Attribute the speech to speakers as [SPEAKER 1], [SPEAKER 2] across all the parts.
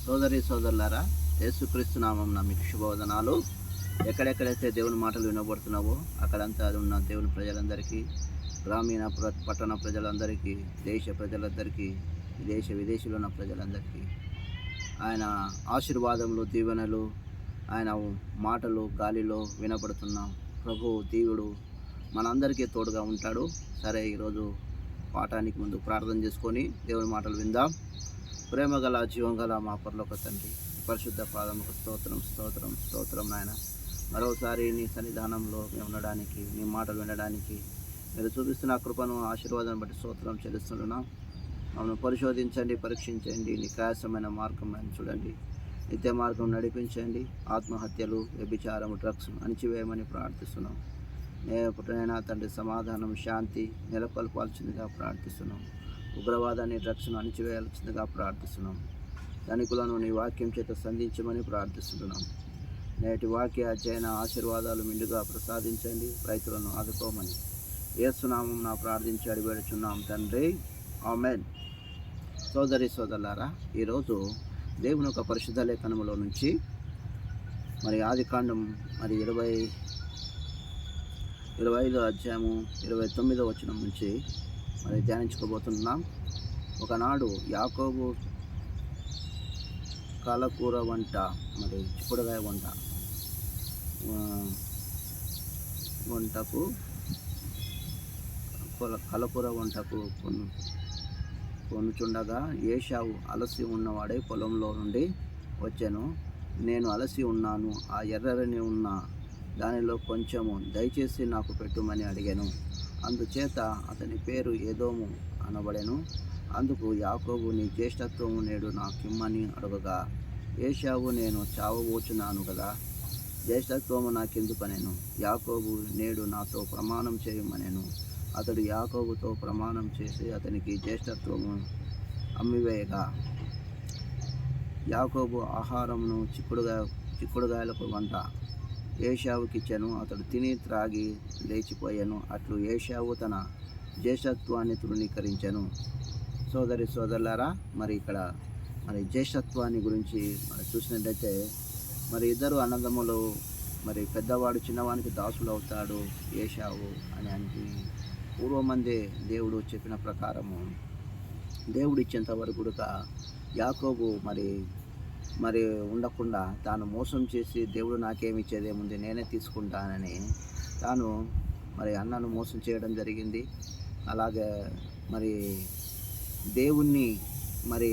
[SPEAKER 1] సోదరులారా, యేసుక్రీస్తు నామమున మీకు శుభవదనాలు. ఎక్కడెక్కడైతే దేవుని మాటలు వినబడుతున్నావో అక్కడంతా ఉన్న దేవుని ప్రజలందరికీ, గ్రామీణ పట్టణ ప్రజలందరికీ, దేశ ప్రజలందరికీ, విదేశీలో ఉన్న ప్రజలందరికీ ఆయన ఆశీర్వాదములు, దీవెనలు, ఆయన మాటలు గాలిలో వినపడుతున్నాం. ప్రభు దేవుడు మనందరికీ తోడుగా ఉంటాడు. సరే, ఈరోజు పాఠానికి ముందు ప్రార్థన చేసుకొని దేవుని మాటలు విందాం. ప్రేమగల జీవంగల మా పరలోక తండ్రి, పరిశుద్ధ పాదముకు స్తోత్రం నాయన. మరోసారి నీ సన్నిధానంలో మేము ఉండడానికి, నీ మాటలు వినడానికి మీరు చూపిస్తున్న కృపను, ఆశీర్వాదాన్ని బట్టి స్తోత్రం చెల్లిస్తున్నాం. మమ్మల్ని పరిశోధించండి, పరీక్షించండి, నీ ప్రయాసమైన మార్గం చూడండి, నిత్య మార్గం నడిపించండి. ఆత్మహత్యలు, వ్యభిచారము, డ్రగ్స్ అణిచివేయమని ప్రార్థిస్తున్నాం. నేనైనా తండ్రి సమాధానం, శాంతి నెలకొల్పాల్సిందిగా ప్రార్థిస్తున్నాం. ఉగ్రవాదాన్ని, డ్రగ్స్ను అణిచివేయాల్సిందిగా ప్రార్థిస్తున్నాం. ధనికులను నీ వాక్యం చేత సంధించమని ప్రార్థిస్తున్నాం. నేటి వాక్య అధ్యయన ఆశీర్వాదాలు మిండుగా ప్రసాదించండి. రైతులను ఆదుకోమని యేసునామం నా ప్రార్థించి అడివేడుచున్నాం తండ్రి, ఆమెన్. సోదరులారా, ఈరోజు దేవుని ఒక పరిశుద్ధ లేఖనములో నుంచి మరి ఆదికాండం 25 అధ్యాయము 29వ వచనం నుంచి మరి ధ్యానించుకోబోతున్నాం. ఒకనాడు యాకోబు కలకూర వంట, మరి చిక్కుడుగాయ వంటకు కలకూర వంటకు కొనుచుండగా ఏశావు అలసి ఉన్నవాడే పొలంలో నుండి వచ్చాను. నేను అలసి ఉన్నాను, ఆ ఎర్రని ఉన్న దానిలో కొంచెము దయచేసి నాకు పెట్టుమని అడిగాను. అందుచేత అతని పేరు ఏదోము అనబడెను. అందుకు యాకోబు, నీ జ్యేష్ఠత్వము నేడు నాకిమ్మని అడగగా, ఏశావు, నేను చావబోచున్నాను కదా, జ్యేష్ఠత్వము నాకెందుకనెను. యాకోబు, నేడు నాతో ప్రమాణం చేయమనెను. అతడు యాకోబుతో ప్రమాణం చేసి అతనికి జ్యేష్ఠత్వము అమ్మివేయగా, యాకోబు ఆహారమును చిక్కుడుగాయలకు వంట ఏశావుకిచ్చెను. అతడు తిని త్రాగి లేచిపోయాను. అట్లు ఏశావు తన జ్యేష్ఠత్వాన్ని తృణీకరించెను. సోదరులారా, మరి ఇక్కడ జ్యేష్ఠత్వాన్ని గురించి మనం చూసినట్లయితే, మరి ఇద్దరు అన్నదమ్ములు, మరి పెద్దవాడు చిన్నవానికి దాసులు అవుతాడు ఏశావు అని పూర్వమందే దేవుడు చెప్పిన ప్రకారము దేవుడు ఇచ్చేంత వరకు కూడా యాకోబు మరి ఉండకుండా తాను మోసం చేసి, దేవుడు నాకేమి ఇచ్చేదేముంది, నేనే తీసుకుంటానని తాను మరి అన్నను మోసం చేయడం జరిగింది. అలాగే మరి దేవుణ్ణి మరి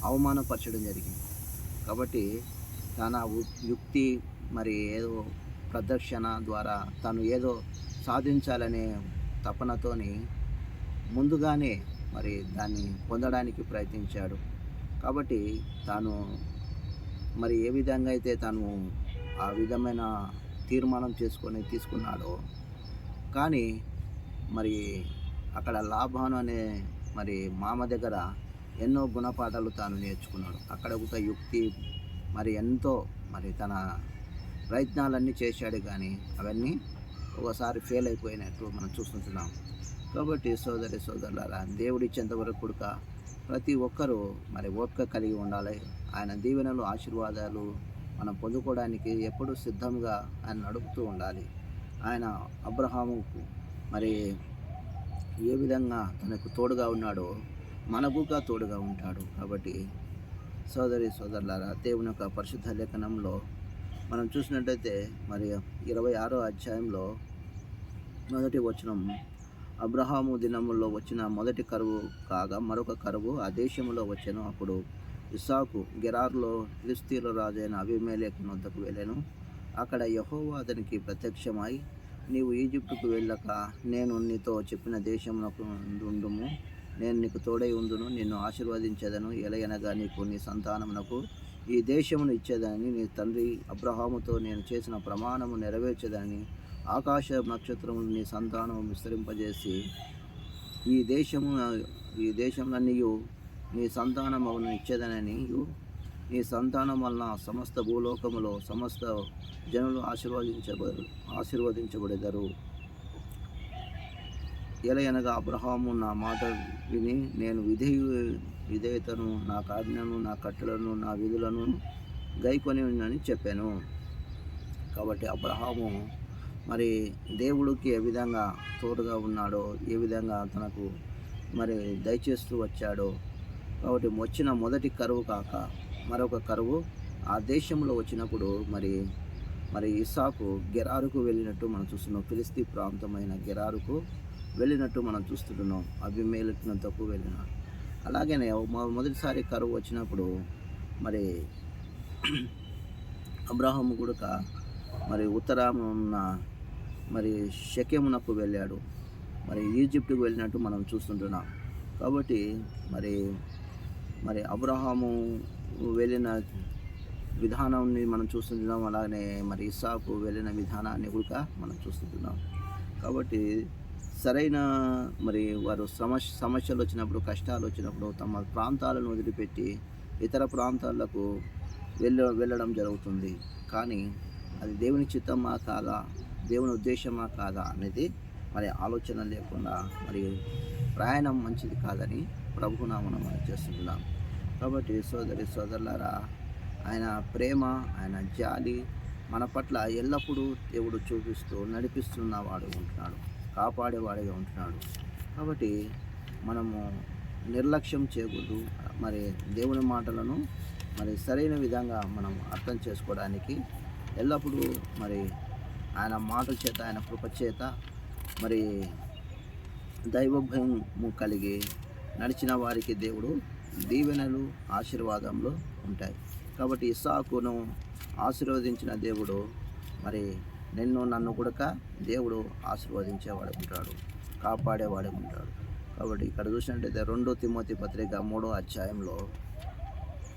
[SPEAKER 1] అవమానపరచడం జరిగింది. కాబట్టి తన యుక్తి మరి ఏదో ప్రదర్శన ద్వారా తను ఏదో సాధించాలనే తపనతోని ముందుగానే మరి దాన్ని పొందడానికి ప్రయత్నించాడు. కాబట్టి తాను మరి ఏ విధంగా అయితే తాను ఆ విధమైన తీర్మానం తీసుకున్నాడో, కానీ మరి అక్కడ లాభాను అనే మరి మామ దగ్గర ఎన్నో గుణపాఠాలు తాను నేర్చుకున్నాడు. అక్కడ ఒక యుక్తి మరి ఎంతో మరి తన ప్రయత్నాలన్నీ చేశాడు, కానీ అవన్నీ ఒకసారి ఫెయిల్ అయిపోయినట్టు మనం చూస్తుంటున్నాం. కాబట్టి సోదరులారా, దేవుడిచ్చేంతవరకు కూడా ప్రతి ఒక్కరూ మరి ఓపిక కలిగి ఉండాలి. ఆయన దీవెనలు, ఆశీర్వాదాలు మనం పొందుకోవడానికి ఎప్పుడూ సిద్ధంగా ఆయన నడుపుతూ ఉండాలి. ఆయన అబ్రహాముకు మరి ఏ విధంగా తనకు తోడుగా ఉన్నాడో మనకుగా తోడుగా ఉంటాడు. కాబట్టి సోదరులారా, దేవుని యొక్క పరిశుద్ధ లేఖనంలో మనం చూసినట్టయితే మరి 26వ అధ్యాయంలో మొదటి వచనం, అబ్రహాము దినముల్లో వచ్చిన మొదటి కరువు కాగా మరొక కరువు ఆ దేశంలో వచ్చెను. అప్పుడు ఇస్సాకు గెరారులో ఫిలిష్తీయుల రాజైన అబీమెలెకు వద్దకు వెళ్ళాను. అక్కడ యెహోవా అతనికి ప్రత్యక్షమై, నీవు ఈజిప్టుకు వెళ్ళక నేను నీతో చెప్పిన దేశమునకు ఉండుము, నేను నీకు తోడై ఉందును, నిన్ను ఆశీర్వదించేదను. ఎలయనగా నీకు నీ సంతానమునకు ఈ దేశమును ఇచ్చేదని నీ తండ్రి అబ్రహాముతో నేను చేసిన ప్రమాణము నెరవేర్చేదని, ఆకాశ నక్షత్రములు నీ సంతానము విస్తరింపజేసి ఈ దేశంలన్నీయు నీ సంతానమును ఇచ్చేదనని, నీ సంతానం వలన సమస్త భూలోకములో సమస్త జనులు ఆశీర్వదించబడెదరు. ఎలయనగా అబ్రహాము నా మాట విని నేను విధేయతను, నాకు ఆజ్ఞను, నా కట్టలను, నా విధులను గైకొని అని చెప్పాను. కాబట్టి అబ్రహాము మరి దేవుడికి ఏ విధంగా తోడుగా ఉన్నాడో, ఏ విధంగా తనకు మరి దయచేస్తూ వచ్చాడో, కాబట్టి వచ్చిన మొదటి కరువు కాక మరొక కరువు ఆ దేశంలో వచ్చినప్పుడు మరి ఇస్సాకు గెరారుకు వెళ్ళినట్టు మనం చూస్తున్నాం. ఫిలిస్తీ ప్రాంతమైన గెరారుకు వెళ్ళినట్టు మనం చూస్తున్నాం. అబీమెలెకునొద్దకు వెళ్ళినాడు. అలాగనే మొదటిసారి కరువు వచ్చినప్పుడు మరి అబ్రహాము కూడక మరి ఉత్తరాన ఉన్న మరి షెకెమునకు వెళ్ళాడు. మరి ఈజిప్టుకు వెళ్ళినట్టు మనం చూస్తుంటున్నాం. కాబట్టి మరి అబ్రహాము వెళ్ళిన విధానాన్ని మనం చూస్తుంటున్నాం. అలాగనే మరి ఇస్సాకు వెళ్ళిన విధానాన్ని కూడా మనం చూస్తుంటున్నాం. కాబట్టి సరైన మరి వారు సమస్యలు వచ్చినప్పుడు, కష్టాలు వచ్చినప్పుడు తమ ప్రాంతాలను వదిలిపెట్టి ఇతర ప్రాంతాలకు వెళ్ళడం జరుగుతుంది. కానీ అది దేవుని చిత్తమా కాదా, దేవుని ఉద్దేశమా కాదా అనేది మరి ఆలోచన లేకుండా మరి ప్రయాణం మంచిది కాదని ప్రభునామమున మనం చేస్తున్నాం. కాబట్టి సోదరులారా, ఆయన ప్రేమ, ఆయన జాలి మన పట్ల ఎల్లప్పుడూ దేవుడు చూపిస్తూ నడిపిస్తున్నవాడు ఉంటున్నాడు, కాపాడేవాడిగా ఉంటున్నాడు. కాబట్టి మనము నిర్లక్ష్యం చేయకూడదు. మరి దేవుని మాటలను మరి సరైన విధంగా మనం అర్థం చేసుకోవడానికి ఎల్లప్పుడూ మరి ఆయన మాటల చేత, ఆయన కృప చేత మరి దైవభయము కలిగి నడిచిన వారికి దేవుడు దీవెనలు, ఆశీర్వాదములు ఉంటాయి. కాబట్టి ఇస్సాకును ఆశీర్వదించిన దేవుడు మరి నన్ను కూడా దేవుడు ఆశీర్వదించేవాడు ఉంటాడు, కాపాడేవాడు ఉంటాడు. కాబట్టి ఇక్కడ చూసినట్టయితే 2 తిమోతి పత్రిక 3వ అధ్యాయం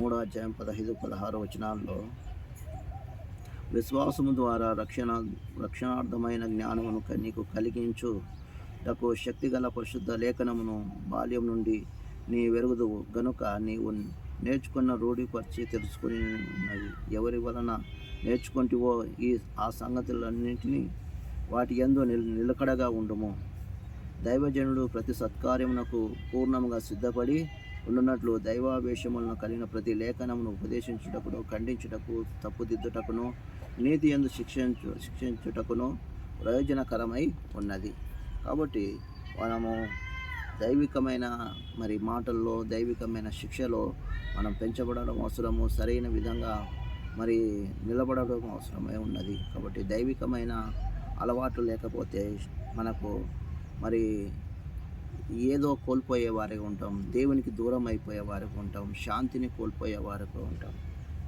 [SPEAKER 1] 15-16 వచనాల్లో విశ్వాసము ద్వారా రక్షణార్థమైన జ్ఞానమును నీకు కలిగించుటకు శక్తిగల పరిశుద్ధ లేఖనమును బాల్యం నుండి నీ వెరుగుదువు గనుక నీవు నేర్చుకున్న రూఢిపరిచి తెలుసుకుని ఉన్నవి ఎవరి వలన నేర్చుకుంటివో ఆ సంగతులన్నింటినీ వాటి యందు నిలకడగా ఉండుము. దైవజనుడు ప్రతి సత్కార్యమునకు పూర్ణముగా సిద్ధపడి ఉండునట్లు దైవావేశములను కలిగిన ప్రతి లేఖనమును ఉపదేశించుటకును, ఖండించుటకు, తప్పుదిద్దుటకును, నీతి యందు శిక్షించుటకును ప్రయోజనకరమై ఉన్నది. కాబట్టి మనము దైవికమైన మరి మాటల్లో, దైవికమైన శిక్షలో మనం పెంచబడడం అవసరము, సరైన విధంగా మరి నిలబడడం అవసరమై ఉన్నది. కాబట్టి దైవికమైన అలవాట్లు లేకపోతే మనకు మరి ఏదో కోల్పోయే వారిగా ఉంటాం, దేవునికి దూరం అయిపోయే వారికి ఉంటాం, శాంతిని కోల్పోయే వారికి ఉంటాం.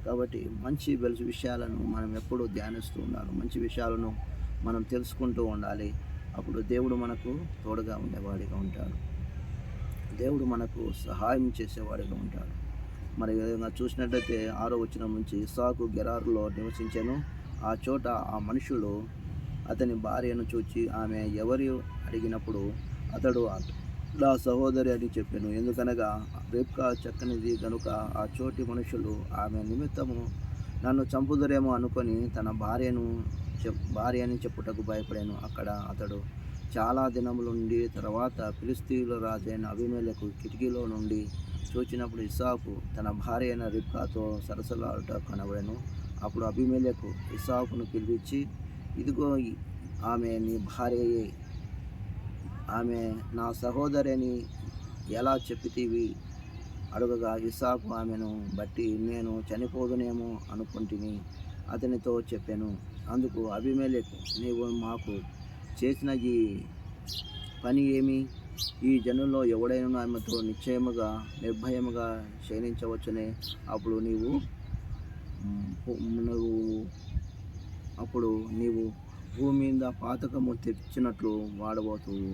[SPEAKER 1] కాబట్టి మంచి విషయాలను మనం ఎప్పుడూ ధ్యానిస్తూ ఉండాలి, మంచి విషయాలను మనం తెలుసుకుంటూ ఉండాలి. అప్పుడు దేవుడు మనకు తోడుగా ఉండేవాడిగా ఉంటాడు, దేవుడు మనకు సహాయం చేసేవాడిగా ఉంటాడు. మరి విధంగా చూసినట్లయితే 6వ వచనం నుంచి ఇస్సాకు గెరారులో నివసించెను. ఆ చోట ఆ మనుషులు అతని భార్యను చూచి ఆమె ఎవరు అడిగినప్పుడు అతడు నా సహోదరి అని చెప్పాను. ఎందుకనగా రెబ్కా చక్కనిది గనుక ఆ చోటి మనుషులు ఆమె నిమిత్తము నన్ను చంపుదురేమో అనుకొని తన భార్య అని చెప్పుటకు భయపడాను. అక్కడ అతడు చాలా దినములుండి తర్వాత ఫిలిస్తీయుల రాజైన అబీమెలెకు కిటికీలో నుండి చూచినప్పుడు ఇస్సాకు తన భార్య అయిన రిబ్కాతో సరసలాడుట కనబడెను. అప్పుడు అబీమెలెకు ఇస్సాకును పిలిపించి, ఇదిగో ఆమె నీ భార్యయే, ఆమె నా సహోదరి అని ఎలా చెప్పితివి అడుగగా, ఇస్సాకు ఆమెను బట్టి నేను చనిపోదునేమో అనుకుంటుని అతనితో చెప్పాను. అందుకు అబీమెలెకు, నీవు మాకు చేసిన ఈ పని ఏమి? ఈ జనుల్లో ఎవడైనా ఆమెతో నిర్భయముగా శయనించవచ్చునే. అప్పుడు నీవు భూమి మీద పాతకము తెచ్చినట్లు వాడబోతువు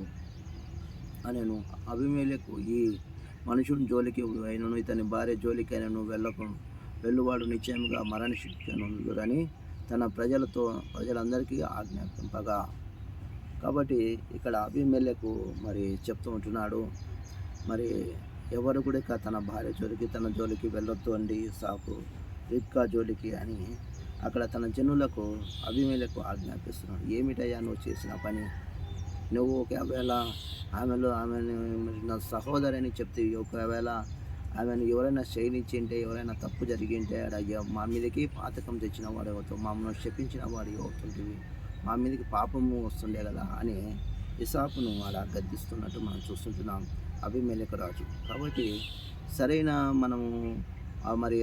[SPEAKER 1] అనెను. అబీమెలెకు, ఈ మనుషుని జోలికి అయినను ఇతని భార్య జోలికి అయినను వెళ్ళువాడు నిశ్చయముగా మరణశిక్ష నొందురని తన ప్రజలందరికీ ఆజ్ఞాపింపగా. కాబట్టి ఇక్కడ అబీమెలెకు మరి చెప్తూ ఉంటున్నాడు, మరి ఎవరు కూడా తన భార్య జోలికి, తన జోలికి వెళ్ళొద్దు అండి ఇస్సాకు, రిబ్కా జోలికి అని అక్కడ తన జనులకు అబీమెలెకు ఆజ్ఞాపిస్తున్నాడు. ఏమిటయ్యా నువ్వు చేసిన పని? నువ్వు ఒకవేళ ఆమెను నా సహోదరి అని చెప్తే, ఒకవేళ ఆమెను ఎవరైనా శయనించింటే, ఎవరైనా తప్పు జరిగింటే ఆడ అయ్యా మా మీదకి పాతకం తెచ్చిన వాడు అవుతావు, మమ్మల్ని శపించిన వాడు అవుతుంటివి, మా మీదకి పాపము వస్తుండే కదా అని ఇసాకును ఆడ గద్దిస్తున్నట్టు మనం చూస్తుంటున్నాం అబీమెలెకు రాజు. కాబట్టి సరైన మనము మరి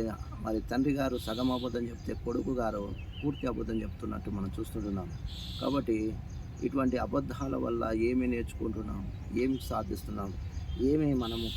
[SPEAKER 1] మరి తండ్రి గారు సగం అబద్ధం చెప్తే కొడుకు గారు పూర్తి అబద్ధం చెప్తున్నట్టు మనం చూస్తుంటున్నాం. కాబట్టి ఇటువంటి అబద్ధాల వల్ల ఏమి నేర్చుకుంటున్నాం, ఏమి సాధిస్తున్నాం, ఏమి మనము